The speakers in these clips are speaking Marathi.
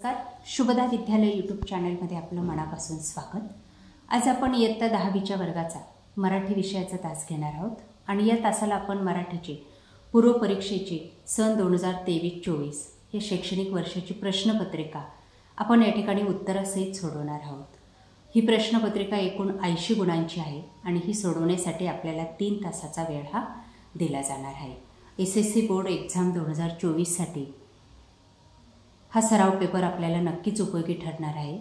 नमस्कार, शुभदा विद्यालय यूट्यूब चॅनलमध्ये आपलं मनापासून स्वागत। आज आपण इयत्ता 10वीच्या वर्गाचा मराठी विषयाचा तास घेणार आहोत आणि या तासाला आपण मराठीची पूर्व परीक्षेची सन 2023-24 या शैक्षणिक वर्षाची प्रश्नपत्रिका आपण या ठिकाणी उत्तरासहित सोडवणार आहोत। ही प्रश्नपत्रिका एकूण 80 गुणांची आहे आणि ही सोडवण्यासाठी आपल्याला 3 तासाचा वेळ हा दिला जाणार आहे। SSC बोर्ड एक्झाम 2024 साठी हा सराव पेपर आपल्याला नक्कीच उपयोगी ठरणार आहे।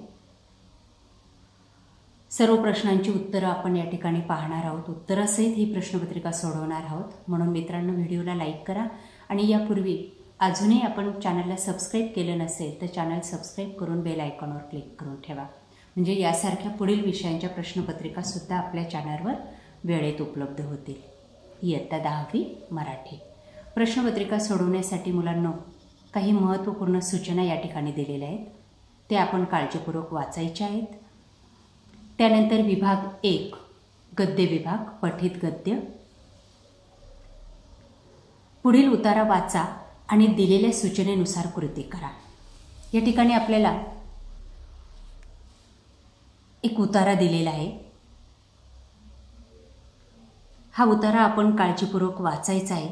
सर्व प्रश्नांची उत्तरं आपण या ठिकाणी पाहणार आहोत, उत्तरासहित ही प्रश्नपत्रिका सोडवणार आहोत। म्हणून मित्रांनो, व्हिडिओला लाईक करा आणि यापूर्वी अजूनही आपण चॅनलला सबस्क्राईब केलं नसेल तर चॅनल सबस्क्राईब करून बेल आयकॉनवर क्लिक करून ठेवा, म्हणजे यासारख्या पुढील विषयांच्या प्रश्नपत्रिका सुद्धा आपल्या चॅनलवर वेळेत उपलब्ध होतील। इयत्ता 10वी मराठी प्रश्नपत्रिका सोडवण्यासाठी मुलांनो काही महत्त्वपूर्ण सूचना या ठिकाणी दिलेल्या आहेत, ते आपण काळजीपूर्वक वाचायचे आहेत। त्यानंतर विभाग 1 गद्य विभाग, पठित गद्य, पुढील उतारा वाचा आणि दिलेल्या सूचनेनुसार कृती करा। या ठिकाणी आपल्याला एक उतारा दिलेला आहे, हा उतारा आपण काळजीपूर्वक वाचायचा आहे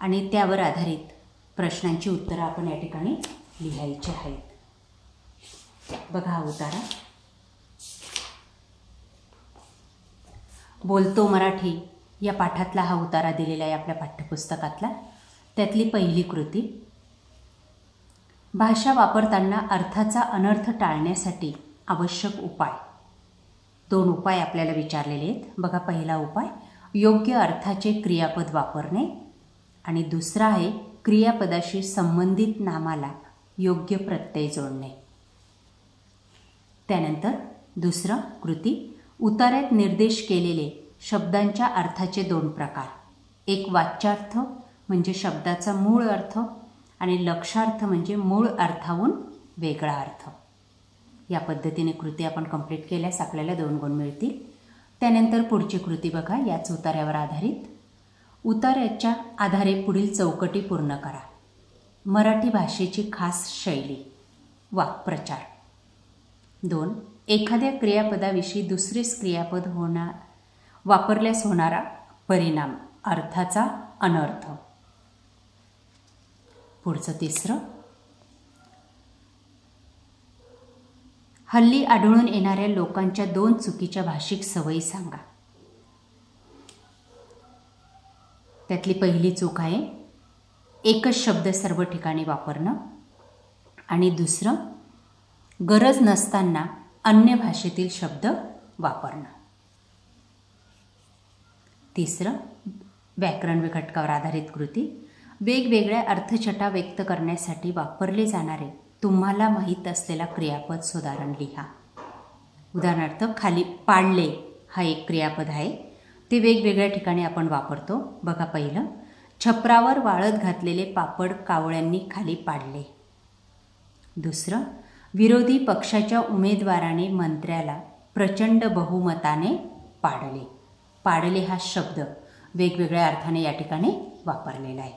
आणि त्यावर आधारित प्रश्नांची उत्तरं आपण या ठिकाणी लिहायची आहेत। बघा हा उतारा, बोलतो मराठी या पाठातला हा उतारा दिलेला आहे आपल्या पाठ्यपुस्तकातला। त्यातली पहिली कृती, भाषा वापरताना अर्थाचा अनर्थ टाळण्यासाठी आवश्यक उपाय। 2 उपाय आपल्याला विचारलेले आहेत। बघा, पहिला उपाय योग्य अर्थाचे क्रियापद वापरणे आणि दुसरा आहे क्रियापदाशी संबंधित नामाला योग्य प्रत्यय जोडणे। त्यानंतर दुसरा कृती, उतार्यात निर्देश केलेले शब्दांच्या अर्थाचे 2 प्रकार, एक वाच्यार्थ म्हणजे शब्दाचा मूळ अर्थ आणि लक्षार्थ म्हणजे मूळ अर्थाहून वेगळा अर्थ। या पद्धतीने कृती आपण कंप्लीट केल्यास आपल्याला 2 गुण मिळतील। त्यानंतर पुढची कृती बघा, याच उतार्यावर आधारित, उतार्याच्या आधारे पुढील चौकटी पूर्ण करा। मराठी भाषेची खास शैली, वाक्प्रचार। 2 एखाद्या क्रियापदाविषयी दुसरेच क्रियापद वापरल्यास होणारा परिणाम, अर्थाचा अनर्थ। पुढचं तिसरं, हल्ली आढळून येणाऱ्या लोकांच्या 2 चुकीच्या भाषिक सवयी सांगा। त्यातली पहिली चूक आहे एकच शब्द सर्व ठिकाणी वापरणं आणि दुसरं गरज नसताना अन्य भाषेतील शब्द वापरणं। तिसरं, व्याकरण विघटकावर आधारित कृती, वेगवेगळ्या अर्थछटा व्यक्त करण्यासाठी वापरले जाणारे तुम्हाला माहीत असलेला क्रियापद सुधारण लिहा। उदाहरणार्थ, खाली पाडले हा एक क्रियापद आहे, ते वेगवेगळ्या ठिकाणी आपण वापरतो। बघा, पहिलं, छपरावर वाळत घातलेले पापड कावळ्यांनी खाली पाडले। दुसरं, विरोधी पक्षाच्या उमेदवाराने मंत्र्याला प्रचंड बहुमताने पाडले। पाडले हा शब्द वेगवेगळ्या अर्थाने या ठिकाणी वापरलेला आहे।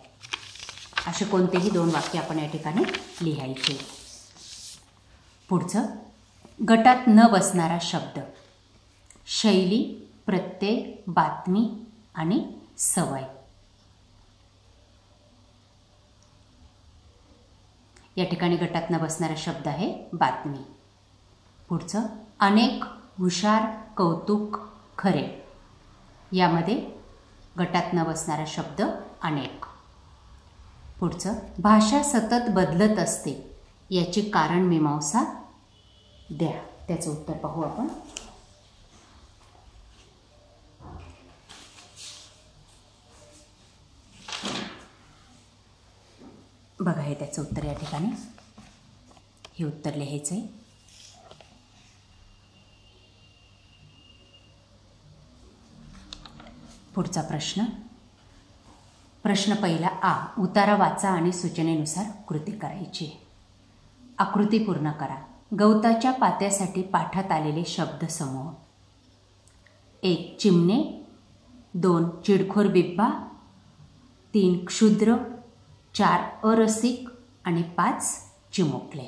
असे कोणतेही 2 वाक्य आपण या ठिकाणी लिहायचे। पुढचं, गटात न बसणारा शब्द, शैली, प्रत्यय, बातमी आणि सवय। या ठिकाणी गटात न बसणारा शब्द आहे बातमी। पुढचं, अनेक, हुशार, कौतुक, खरे। यामध्ये गटात न बसणारा शब्द अनेक। पुढचं, भाषा सतत बदलत असते, याची कारण मीमांसा द्या। त्याचं उत्तर पाहू आपण। बघा, हे त्याचं उत्तर या ठिकाणी, हे उत्तर लिहायचं आहे। पुढचा प्रश्न, प्रश्न पहिला आ, उतारा वाचा आणि सूचनेनुसार कृती करायची। आकृती पूर्ण करा। गवताच्या पात्यासाठी पाठात आलेले शब्दसमूह, 1 चिमणे, 2 चिडखोर बिब्बा, 3 क्षुद्र, 4 अरसिक आणि 5 चिमुकले।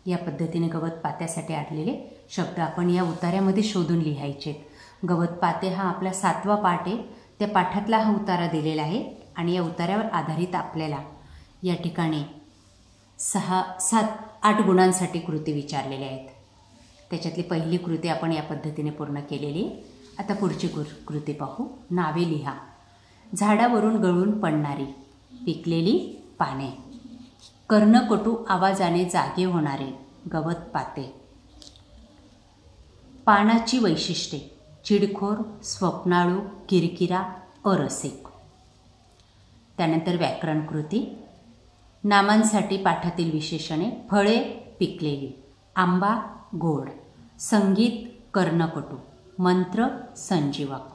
या पद्धतीने गवत पात्यासाठी आलेले शब्द आपण या उतार्यामध्ये शोधून लिहायचे. गवत पाते हा आपला 7वा पाठ आहे. त्या पाठातला हा उतारा दिलेला आहे आणि या उतार्यावर आधारित आपल्याला या ठिकाणी 6, 7, 8 गुणांसाठी कृती विचारलेल्या आहेत. त्याच्यातली पहिली कृती आपण या पद्धतीने पूर्ण केलेली. आता पुढची कृती पाहू. नावे लिहा. झाडावरून गळून पडणारी पिकलेली पाने, कर्णकटू आवाजाने जागे होणारे गवत पाते, पानाची वैशिष्ट्ये चिडखोर, स्वप्नाळू, किरकिरा, अरसिक. त्यानंतर व्याकरण कृती. नामांसाठी पाठातील विशेषणे फळे पिकलेली, आंबा गोड, संगीत कर्णकटू, मंत्र संजीवक.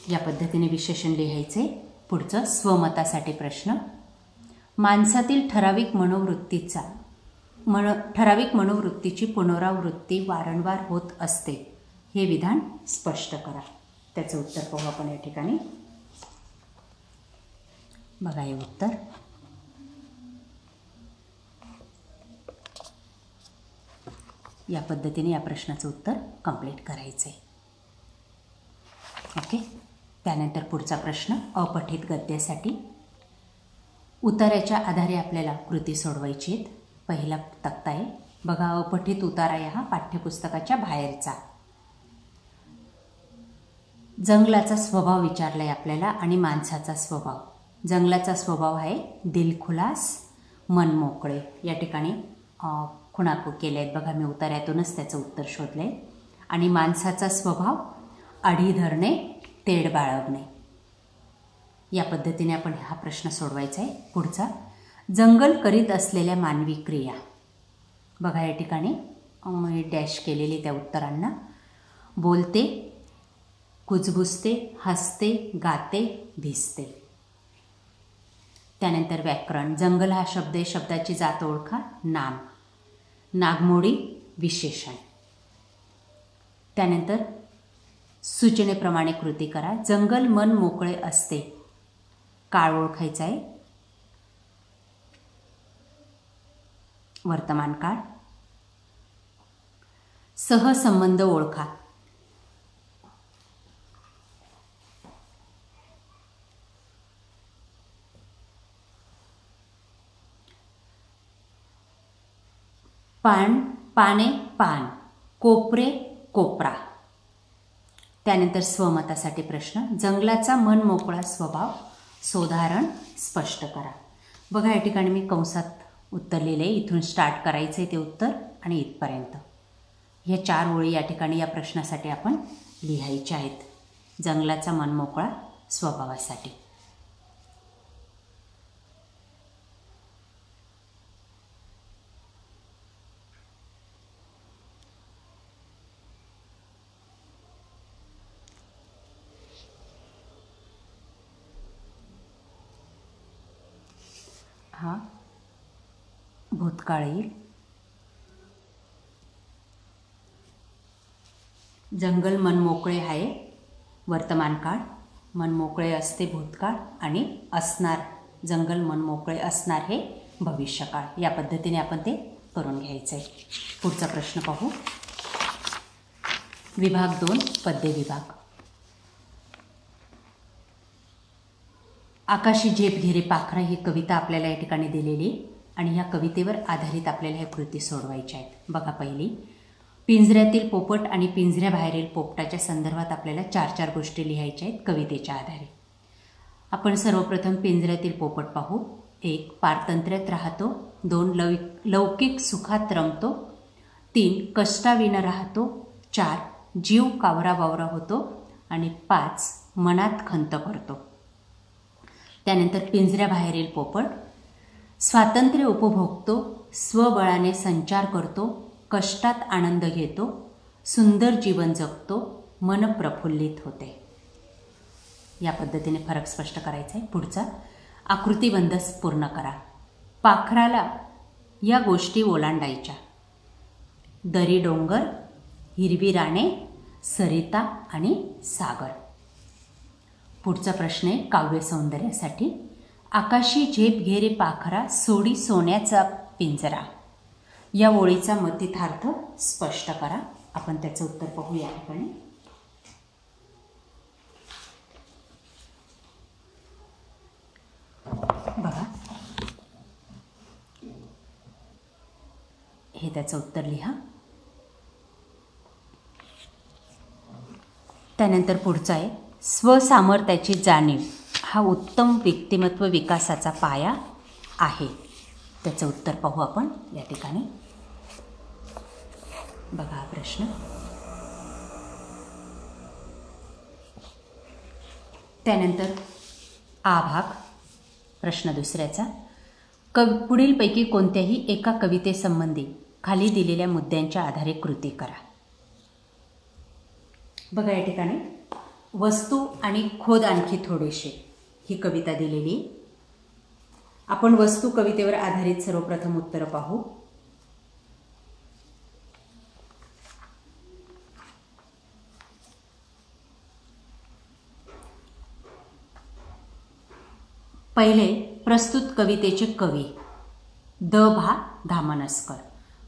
या पद्धतीने विशेषण लिहायचे. पुढचं स्वमतासाठी प्रश्न. माणसातील ठराविक मनोवृत्तीची पुनरावृत्ती वारंवार होत असते हे विधान स्पष्ट करा. त्याचं उत्तर पाहू आपण या ठिकाणी. बघा हे उत्तर. या पद्धतीने या प्रश्नाचं उत्तर कंप्लीट करायचं आहे. ओके. त्यानंतर पुढचा प्रश्न अपठित गद्यासाठी. उतार्याच्या आधारे आपल्याला कृती सोडवायची आहेत. पहिला तक्ता आहे बघा. अपठित उतारा हा पाठ्यपुस्तकाच्या बाहेरचा. जंगलाचा स्वभाव विचारला आहे आपल्याला आणि माणसाचा स्वभाव. जंगलाचा स्वभाव आहे दिलखुलास, मनमोकळे. या ठिकाणी खुणाकू केले आहेत बघा. मी उतार्यातूनच त्याचं उत्तर शोधलं आहे. आणि माणसाचा स्वभाव आढी धरणे, तेढ बाळगणे. या पद्धतीने आपण हा प्रश्न सोडवायचा आहे. पुढचा जंगल करीत असलेल्या मानवी क्रिया. बघा या ठिकाणी मी डॅश केलेली त्या उत्तरांना. बोलते, कुजबुजते, हसते, गाते, भिजते. त्यानंतर व्याकरण. जंगल हा शब्द आहे. शब्दाची जात ओळखा. नाम, नागमोडी, विशेषण. त्यानंतर सूचनेप्रमाणे कृती करा. जंगल मन मोकळे असते. काळ ओळखायचा आहे. वर्तमान काळ. सहसंबंध ओळखा. पान, पाने, पान, कोपरे, कोपरा. त्यानंतर स्वमतासाठी प्रश्न. जंगलाचा मन मोकळा स्वभाव सोदाहरण स्पष्ट करा. बघा या ठिकाणी मी कंसात उत्तर लिहिले. इथून स्टार्ट करायचं आहे ते उत्तर आणि इथपर्यंत. ह्या 4 ओळी या ठिकाणी या प्रश्नासाठी आपण लिहायच्या आहेत. जंगलाचा मन मोकळा स्वभावासाठी. हा भूतकाळ येईल. जंगल मन मोकळे आहे वर्तमान काळ. मन मोकळे असते भूतकाळ आणि असणार, जंगल मन मोकळे असणार हे भविष्यकाळ. या पद्धतीने आपण ते करून घ्यायचं आहे. पुढचा प्रश्न पाहू. विभाग 2 पद्य विभाग. आकाशी झेप घेरे पाखरा ही कविता आपल्याला या ठिकाणी दिलेली आणि ह्या कवितेवर आधारित आपल्याला ह्या कृती सोडवायच्या आहेत. बघा पहिली. पिंजऱ्यातील पोपट आणि पिंजऱ्याबाहेरील पोपटाच्या संदर्भात आपल्याला 4 गोष्टी लिहायच्या आहेत कवितेच्या आधारे. आपण सर्वप्रथम पिंजऱ्यातील पोपट पाहू. 1 पारतंत्र्यात राहतो. 2 लौकिक सुखात रमतो. 3 कष्टाविना राहतो. 4 जीव कावराबावरा होतो आणि 5 मनात खंत करतो. त्यानंतर पिंजऱ्याबाहेरील पोपट स्वातंत्र्य उपभोगतो, स्वबळाने संचार करतो, कष्टात आनंद घेतो, सुंदर जीवन जगतो, मन प्रफुल्लित होते. या पद्धतीने फरक स्पष्ट करायचा आहे. पुढचा आकृतिबंध पूर्ण करा. पाखराला या गोष्टी ओलांडायच्या. दरी डोंगर, हिरवी राने, सरिता आणि सागर. पुढचा प्रश्न आहे काव्य सौंदर्यासाठी. आकाशी झेप घेरे पाखरा, सोडी सोन्याचा पिंजरा. या ओळीचा मतितार्थ स्पष्ट करा. आपण त्याचं उत्तर पाहू या ठिकाणी. बघा, हे त्याचं उत्तर लिहा. त्यानंतर पुढचं आहे, स्वसामर्थ्याची जाणीव हा उत्तम व्यक्तिमत्व विकासाचा पाया आहे. त्याचं उत्तर पाहू आपण या ठिकाणी. बघा हा प्रश्न. त्यानंतर आ भाग, प्रश्न दुसऱ्याचा, पुढीलपैकी कोणत्याही एका कवितेसंबंधी खाली दिलेल्या मुद्द्यांच्या आधारे कृती करा. बघा या ठिकाणी वस्तू आणि खोद आणखी थोडेसे ही कविता दिलेली. आपण वस्तू कवितेवर आधारित सर्वप्रथम उत्तर पाहू. पहिले, प्रस्तुत कवितेचे कवी द भा धामनस्कर.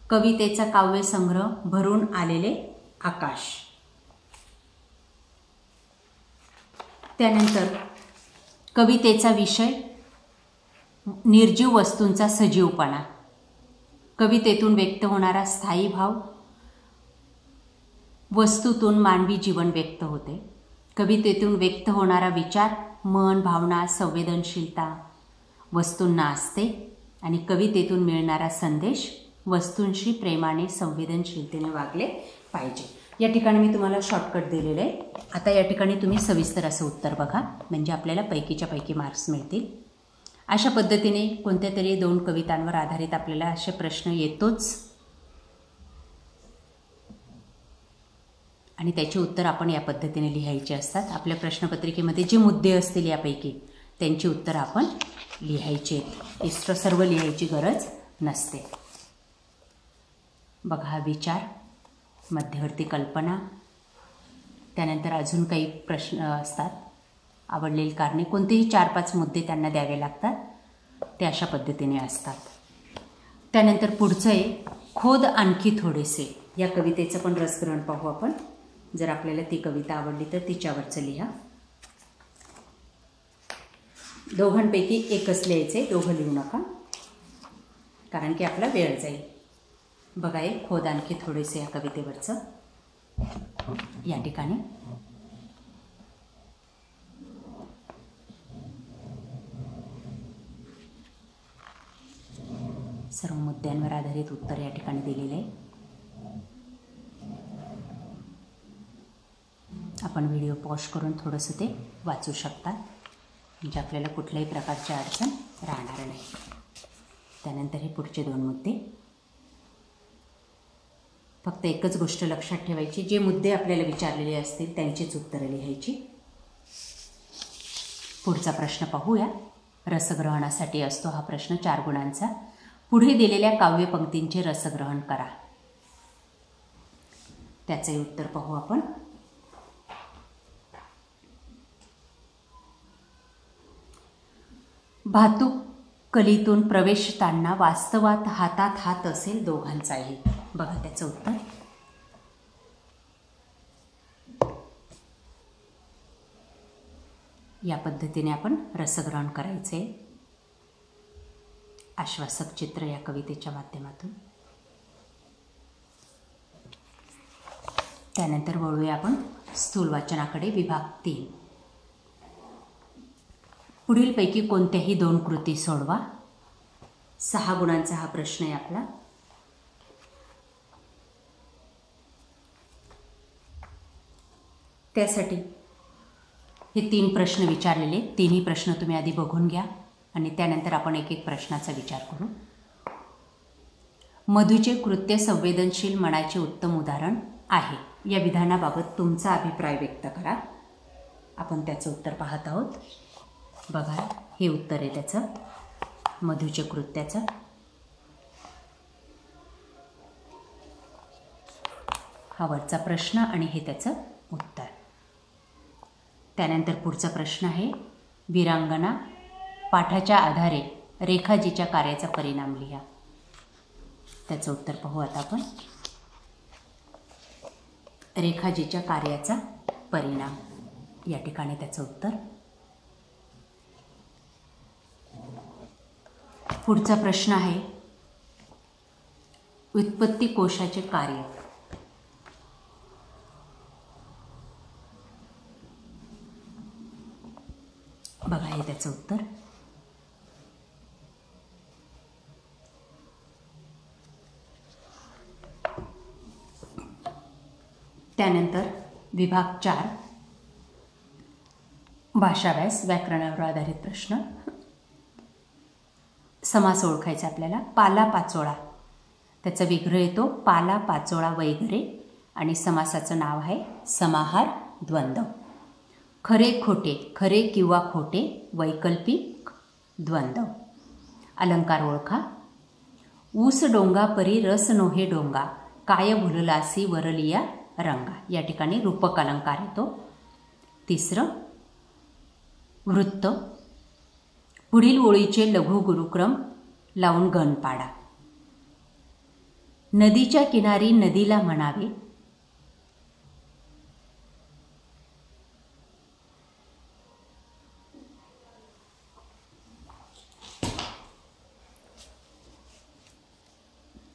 कवितेचा काव्यसंग्रह भरून आलेले आकाश. त्यानंतर कवितेचा विषय निर्जीव वस्तूंचा सजीवपणा. कवितेतून व्यक्त होणारा स्थायी भाव. वस्तूतून मानवी जीवन व्यक्त होते. कवितेतून व्यक्त होणारा विचार, मन, भावना, संवेदनशीलता वस्तूंना असते आणि कवितेतून मिळणारा संदेश, वस्तूंशी प्रेमाने संवेदनशीलतेने वागले पाहिजे. या ठिकाणी मी तुम्हाला शॉर्टकट दिलेलं आहे. आता या ठिकाणी तुम्ही सविस्तर असं उत्तर बघा, म्हणजे आपल्याला पैकीच्या पैकी मार्क्स मिळतील. अशा पद्धतीने कोणत्या तरी 2 कवितांवर आधारित आपल्याला असे प्रश्न येतोच आणि त्याचे उत्तर आपण या पद्धतीने लिहायचे असतात. आपल्या प्रश्नपत्रिकेमध्ये जे मुद्दे असतील यापैकी त्यांची उत्तर आपण लिहायची आहेत. एक्स्ट्रा सर्व लिहायची गरज नसते. बघा हा विचार, मध्यवर्ती कल्पना. त्यानंतर अजून काही प्रश्न असतात. आवडलेली कारणे, कोणतेही 4-5 मुद्दे त्यांना द्यावे लागतात, ते अशा पद्धतीने असतात. त्यानंतर पुढचं आहे, खोद आणखी थोडेसे. या कवितेचं पण रसग्रहण पाहू आपण. जर आपल्याला ती कविता आवडली तर तिच्यावरचं लिहा. दोघांपैकी एकच लिहायचे, दोघं लिहू नका, कारण की आपला वेळ जाईल. बघा एक खोद आणखी थोडेसे या कवितेवरचं या ठिकाणी. सर्व मुद्द्यांवर आधारित उत्तर या ठिकाणी दिलेले आहे. आपण व्हिडिओ पॉज करून थोडंसं ते वाचू शकता, म्हणजे आपल्याला कुठल्याही प्रकारची अडचण राहणार नाही. त्यानंतर हे पुढचे 2 मुद्दे. फक्त एकच गोष्ट लक्षात ठेवायची, जे मुद्दे आपल्याला विचारलेले असतील त्यांचीच उत्तरं लिहायची. पुढचा प्रश्न पाहूया. रसग्रहणासाठी असतो हा प्रश्न 4 गुणांचा. पुढे दिलेल्या काव्यपंक्तींचे रसग्रहण करा. त्याचे उत्तर पाहू आपण. भातूक कलीतून प्रवेशताना वास्तवात हातात हात असेल दोघांचाही. बघा त्याचं उत्तर. या पद्धतीने आपण रसग्रहण करायचे. आश्वासक चित्र या कवितेच्या माध्यमातून. त्यानंतर वळूया आपण स्थूल वाचनाकडे. विभाग 3. पुढीलपैकी कोणत्याही 2 कृती सोडवा. 6 गुणांचा हा प्रश्न आहे आपला. त्यासाठी हे 3 प्रश्न विचारलेले. 3ही प्रश्न तुम्ही आधी बघून घ्या आणि त्यानंतर आपण एक एक प्रश्नाचा विचार करू. मधूचे कृत्य संवेदनशील मनाचे उत्तम उदाहरण आहे. या विधानाबाबत तुमचा अभिप्राय व्यक्त करा. आपण त्याचं उत्तर पाहत आहोत. बघा हे उत्तर आहे त्याचं, मधूचे कृत्याचं. हा वरचा प्रश्न आणि हे त्याचं उत्तर. त्यानंतर पुढचा प्रश्न आहे, वीरांगना पाठाच्या आधारे रेखाजीच्या कार्याचा परिणाम लिहा. त्याचं उत्तर पाहू आता आपण. रेखाजीच्या कार्याचा परिणाम, या ठिकाणी त्याचं उत्तर. पुढचा प्रश्न आहे व्युत्पत्ती कोशाचे कार्य. बघा हे त्याचं उत्तर. त्यानंतर विभाग 4 भाषाव्यास व्याकरणावर आधारित प्रश्न. समास ओळखायचा आपल्याला. पाला पाचोळा, त्याचा विग्रह येतो पाला पाचोळा वैगरे आणि समासाचं नाव आहे समाहार द्वंद्व. खरे खोटे, खरे किंवा खोटे वैकल्पिक द्वंद्व. अलंकार ओळखा. ऊस डोंगा परी रस नोहे डोंगा, काय भुललासी वरलिया रंगा. या ठिकाणी रूपक अलंकार येतो. तिसरं वृत्त. पुढील ओळीचे लघु गुरुक्रम लावून गण पाडा. नदीच्या किनारी नदीला म्हणावे,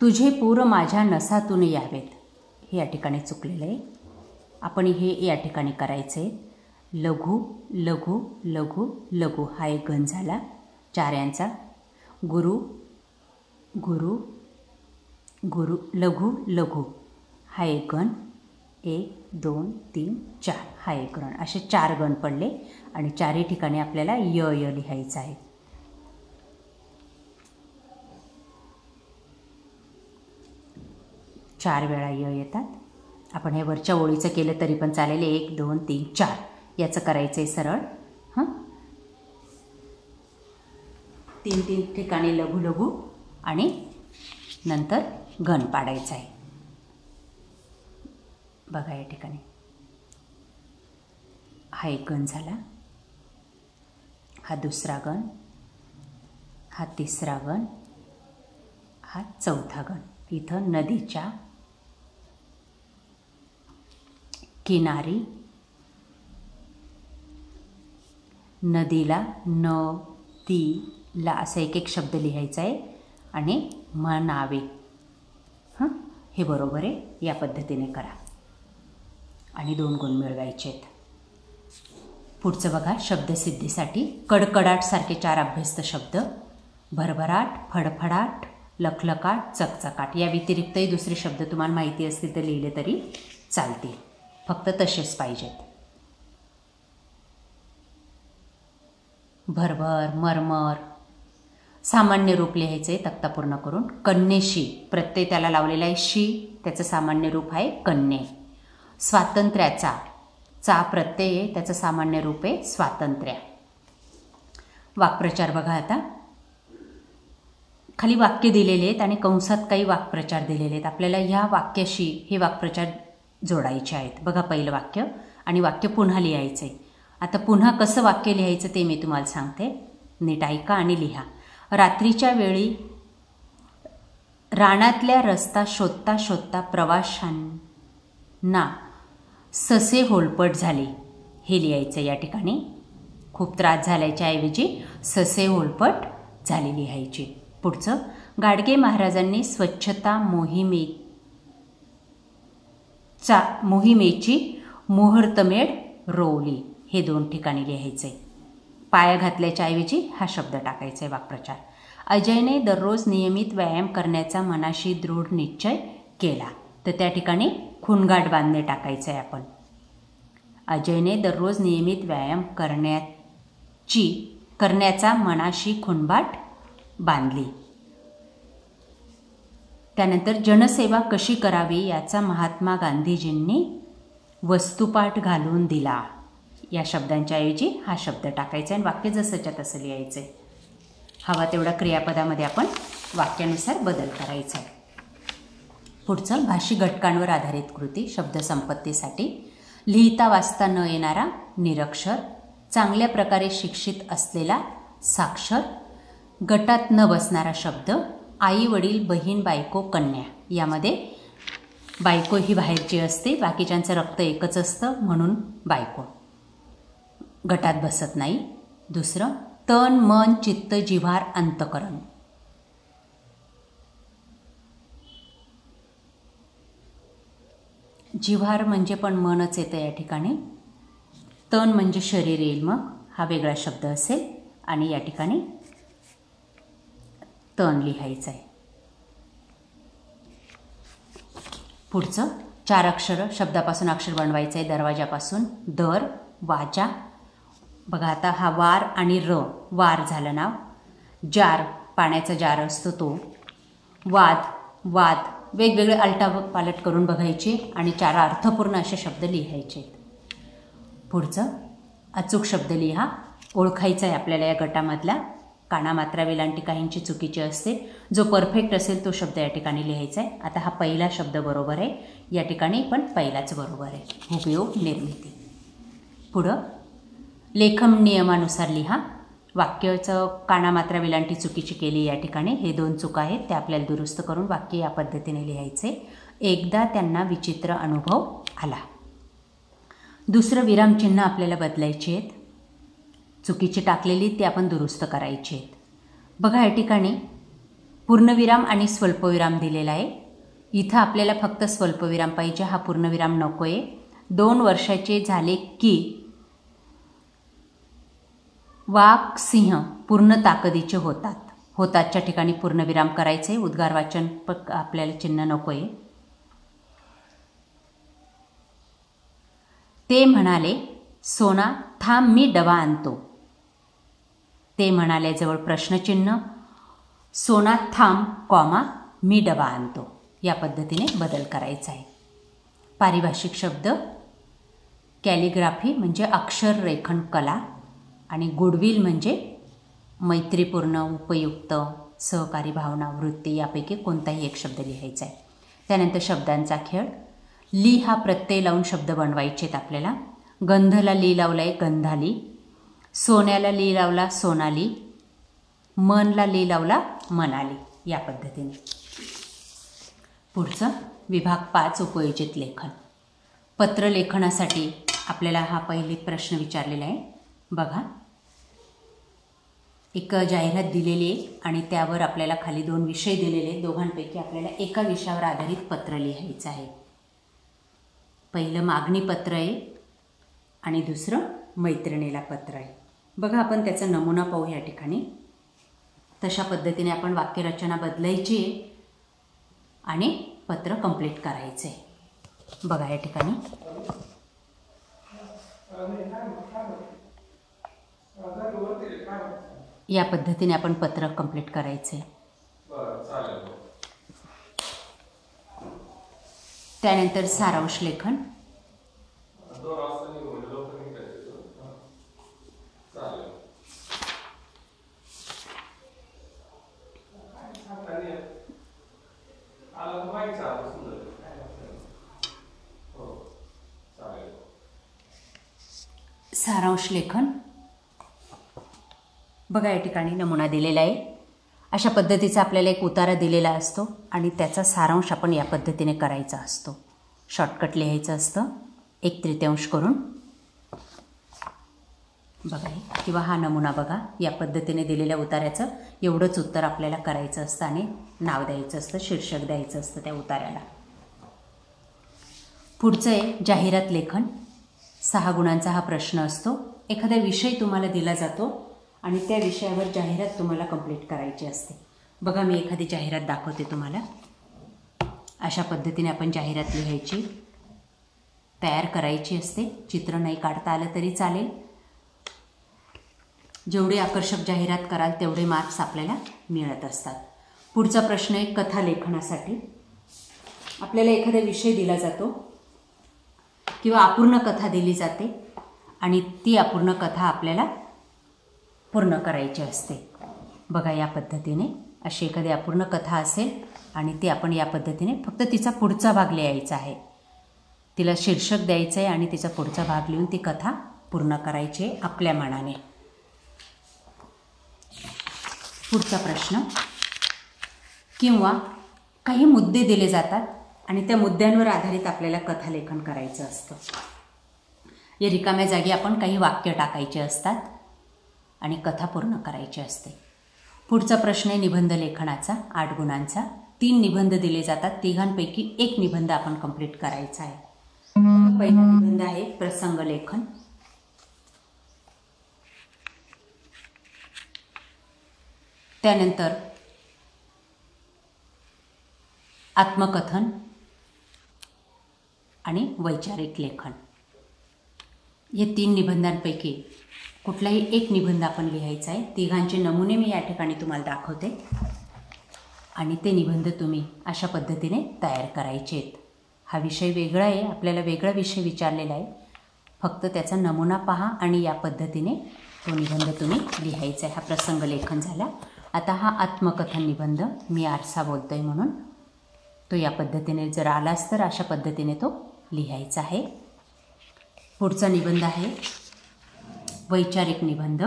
तुझे पूर माझ्या नसातून यावेत. हे या ठिकाणी चुकलेलं आहे. आपण हे या ठिकाणी करायचं आहे. लघु लघु लघु लघु हा एक गण झाला 4 यांचा. गुरु गुरु गुरु लघु लघु हा एक गण. 1 2 3 4 हा एक गण. असे 4 गण पडले आणि 4ही ठिकाणी आपल्याला य य लिहायचं आहे. चार वेळा य येतात. आपण हे वरच्या ओळीचं केलं तरी पण चालेल. 1 2 3 4 याचं करायचं आहे सरळ. 3 ठिकाणी लघु लघु आणि नंतर गण पाडायचा आहे. बघा या ठिकाणी हा एक गण झाला. हा दुसरा गण, हा तिसरा गण, हा चौथा गण. इथं नदीच्या किनारी, नदीला न ती ला असा एक एक शब्द लिहायचा आहे आणि म्हणावे. हे बरोबर आहे. या पद्धतीने करा आणि 2 गुण मिळवायचे आहेत. पुढचं बघा शब्दसिद्धीसाठी कडकडाट सारखे 4 अभ्यस्त शब्द. भरभराट, फडफडाट, लखलकाट, चकचकाट. या व्यतिरिक्तही दुसरे शब्द तुम्हाला माहिती असतील तर लिहिले तरी चालतील. फक्त तसेच पाहिजेत. भरभर, मरमर. सामान्य रूप लिहायचे तक्ता पूर्ण करून. कन्येशी, प्रत्यय त्याला लावलेला आहे शी, त्याचं सामान्य रूप आहे कन्ये. स्वातंत्र्याचा, चा प्रत्यय आहे, त्याचं सामान्य रूप आहे स्वातंत्र्य. वाक्प्रचार बघा आता. खाली वाक्य दिलेले आहेत आणि कंसात काही वाक्प्रचार दिलेले आहेत. आपल्याला ह्या वाक्याशी हे वाक्प्रचार जोडायचे आहेत. बघा पहिलं वाक्य आणि वाक्य पुन्हा लिहायचं आहे. आता पुन्हा कसं वाक्य लिहायचं ते मी तुम्हाला सांगते. नीट ऐका आणि लिहा. रात्रीच्या वेळी रानातल्या रस्ता शोधता शोधता प्रवाशांना ससे होलपट झाले. हे लिहायचं या ठिकाणी. खूप त्रास झाल्याच्या ऐवजी ससे होलपट झाले लिहायचे. पुढचं गाडगे महाराजांनी स्वच्छता मोहिमेची मुहूर्तमेढ रोवली. हे 2 ठिकाणी लिहायचे. पाया घातल्याच्या ऐवजी हा शब्द टाकायचा आहे. वाक्प्रचार. अजयने दररोज नियमित व्यायाम करण्याचा मनाशी दृढ निश्चय केला. तर त्या ठिकाणी खुणगाट बांधणे टाकायचं आहे आपण. अजयने दररोज नियमित व्यायाम करण्याचा मनाशी खुणबाट बांधली. त्यानंतर जनसेवा कशी करावी याचा महात्मा गांधीजींनी वस्तुपाठ घालून दिला. या शब्दांच्या ऐवजी हा शब्द टाकायचा आणि वाक्य जसंच्या तसं लिहायचं आहे. हवा तेवढा क्रियापदामध्ये आपण वाक्यानुसार बदल करायचा आहे. पुढचं भाषिक घटकांवर आधारित कृती. शब्दसंपत्तीसाठी लिहिता वाचता न येणारा निरक्षर, चांगल्या प्रकारे शिक्षित असलेला साक्षर, गटात न बसणारा शब्द, आई वडील बहीण बायको कन्या, यामध्ये बायको ही बाहेरची असते, बाकीच्यांचं रक्त एकच असतं म्हणून बायको गटात बसत नाही. दुसरं, तन मन चित्त जिव्हार अंतकरण. जिव्हार म्हणजे पण मनच येतं या ठिकाणी. तन म्हणजे शरीर येईल, मग हा वेगळा शब्द असेल आणि या ठिकाणी तन लिहायचं आहे. पुढचं 4 अक्षर शब्दापासून अक्षर बनवायचं आहे. दरवाजापासून दर, वाजा. बघा आता हा वार आणि र, वार झालं नाव. जार, पाण्याचा जार असतो तो. वाद, वाद. वेगवेगळे आलटापालट करून बघायचे आणि 4 अर्थपूर्ण असे शब्द लिहायचे. पुढचं अचूक शब्द लिहा. ओळखायचा आहे आपल्याला या गटामधला. काना मात्रा वेलांटी काहींची चुकीची असते. जो परफेक्ट असेल तो शब्द या ठिकाणी लिहायचा आहे. आता हा पहिला शब्द बरोबर आहे या ठिकाणी, पण पहिलाच बरोबर आहे. उपयोग निर्मिती. पुढं लेखन नियमानुसार लिहा. वाक्याचं काना मात्रा वेलांटी चुकीची केली या ठिकाणी. हे 2 चुका आहेत, त्या आपल्याला दुरुस्त करून वाक्य या पद्धतीने लिहायचे. एकदा त्यांना विचित्र अनुभव आला. दुसरं विरामचिन्ह आपल्याला बदलायची आहेत. चुकीची टाकलेली ती आपण दुरुस्त करायची आहेत. बघा या ठिकाणी पूर्णविराम आणि स्वल्पविराम दिलेला आहे. इथं आपल्याला फक्त स्वल्पविराम पाहिजे, हा पूर्णविराम नको आहे. 2 वर्षाचे झाले की वाघ सिंह पूर्ण ताकदीचे होतात. होतातच्या ठिकाणी पूर्णविराम करायचे. उद्गार वाचन आपल्याला चिन्ह नको आहे. ते म्हणाले सोना थांब मी डबा आणतो. ते म्हणाल्याजवळ प्रश्नचिन्ह. सोना थांब कॉमा मी डबा आणतो. या पद्धतीने बदल करायचा आहे. पारिभाषिक शब्द कॅलिग्राफी म्हणजे अक्षर रेखन कला आणि गुडविल म्हणजे मैत्रीपूर्ण, उपयुक्त, सहकारी भावना, वृत्ती यापैकी कोणताही एक शब्द लिहायचा आहे. त्यानंतर शब्दांचा खेळ. ली हा प्रत्यय लावून शब्द बनवायचे आहेत आपल्याला. गंधला ली लावला आहे गंधाली. सोन्याला ली लावला सोनाली. मनला ली लावला मनाली. या पद्धतीने. पुढचं विभाग 5 उपयोजित लेखन. पत्रलेखनासाठी आपल्याला हा पहिले प्रश्न विचारलेला आहे. बघा एक जाहिरात दिलेली आहे आणि त्यावर आपल्याला खाली 2 विषय दिलेले आहेत. दोघांपैकी आपल्याला एका विषयावर आधारित पत्र लिहायचं आहे. पहिलं मागणी पत्र आहे आणि दुसरं मैत्रिणीला पत्र आहे. बघा आपण त्याचा नमुना पाहू या ठिकाणी. तशा पद्धतीने आपण वाक्यरचना बदलायची आहे आणि पत्र कंप्लीट करायचं आहे. बघा या ठिकाणी या पद्धतीने आपण पत्र कंप्लीट करायचं आहे. त्यानंतर सारांश लेखन. सारांश लेखन. बघा या ठिकाणी नमुना दिलेला आहे. अशा पद्धतीचा आपल्याला एक उतारा दिलेला असतो आणि त्याचा सारांश आपण या पद्धतीने करायचा असतो. शॉर्टकट लिहायचं असतं 1/3 करून. बघा किंवा हा नमुना बघा. या पद्धतीने दिलेल्या उतार्याचं एवढंच उत्तर आपल्याला करायचं असतं आणि नाव द्यायचं असतं, शीर्षक द्यायचं असतं त्या उतार्याला. पुढचं आहे जाहिरात लेखन. 6 गुणांचा हा प्रश्न असतो. एखादा विषय तुम्हाला दिला जातो आणि त्या विषयावर जाहिरात तुम्हाला कंप्लीट करायची असते. बघा मी एखादी जाहिरात दाखवते तुम्हाला. अशा पद्धतीने आपण जाहिरात लिहायची, तयार करायची असते. चित्र नाही काढता आलं तरी चालेल. जेवढे आकर्षक जाहिरात कराल तेवढे मार्क्स आपल्याला मिळत असतात. पुढचा प्रश्न आहे कथा लेखनासाठी. आपल्याला एखादा विषय दिला जातो किंवा अपूर्ण कथा दिली जाते आणि ती अपूर्ण कथा आपल्याला पूर्ण करायची असते. बघा या पद्धतीने अशी एखादी अपूर्ण कथा असेल आणि ती आपण या पद्धतीने फक्त तिचा पुढचा भाग लिहायचा आहे. तिला शीर्षक द्यायचं आहे आणि तिचा पुढचा भाग लिहून ती कथा पूर्ण करायची आहे आपल्या मनाने. पुढचा प्रश्न किंवा काही मुद्दे दिले जातात आणि त्या मुद्द्यांवर आधारित आपल्याला कथालेखन करायचं असतं. या रिकाम्या जागी आपण काही वाक्य टाकायचे असतात आणि कथा पूर्ण करायची असते. पुढचा प्रश्न आहे निबंध लेखनाचा 8 गुणांचा. 3 निबंध दिले जातात. तिघांपैकी एक निबंध आपण कंप्लीट करायचा आहे. पहिला निबंध आहे प्रसंग लेखन. त्यानंतर आत्मकथन आणि वैचारिक लेखन. हे 3 निबंधांपैकी कुठलाही एक निबंध आपण लिहायचा आहे. तिघांचे नमुने मी या ठिकाणी तुम्हाला दाखवते आणि ते निबंध तुम्ही अशा पद्धतीने तयार करायचे आहेत. हा विषय वेगळा आहे, आपल्याला वेगळा विषय विचारलेला आहे. फक्त त्याचा नमुना पहा आणि या पद्धतीने तो निबंध तुम्ही लिहायचा आहे. हा प्रसंग लेखन झाला. आता हा आत्मकथन निबंध, मी आरसा बोलतोय म्हणून तो या पद्धतीने जर आलाच तर अशा पद्धतीने तो लिहायचा आहे. पुढचा निबंध आहे वैचारिक निबंध.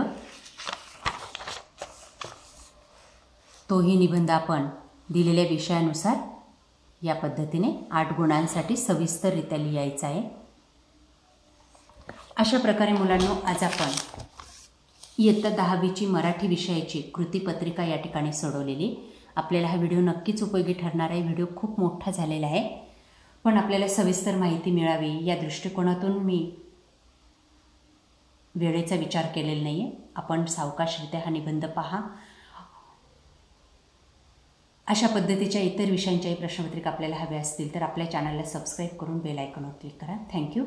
तोही निबंध आपण दिलेल्या विषयानुसार या पद्धतीने 8 गुणांसाठी सविस्तररित्या लिहायचा आहे. अशा प्रकारे मुलांनो, आज आपण इयत्ता 10वीची मराठी विषयाची कृतीपत्रिका या ठिकाणी सोडवलेली. आपल्याला हा व्हिडिओ नक्कीच उपयोगी ठरणार आहे. व्हिडिओ खूप मोठा झालेला आहे, पण आपल्याला सविस्तर माहिती मिळावी या दृष्टिकोनातून मी वेळेचा विचार केलेला नाही आहे. आपण सावकाशरित्या हा निबंध पहा. अशा पद्धतीच्या इतर विषयांच्याही प्रश्नपत्रिका आपल्याला हव्या असतील तर आपल्या चॅनलला सबस्क्राईब करून बेल आयकॉनवर क्लिक करा. थँक्यू.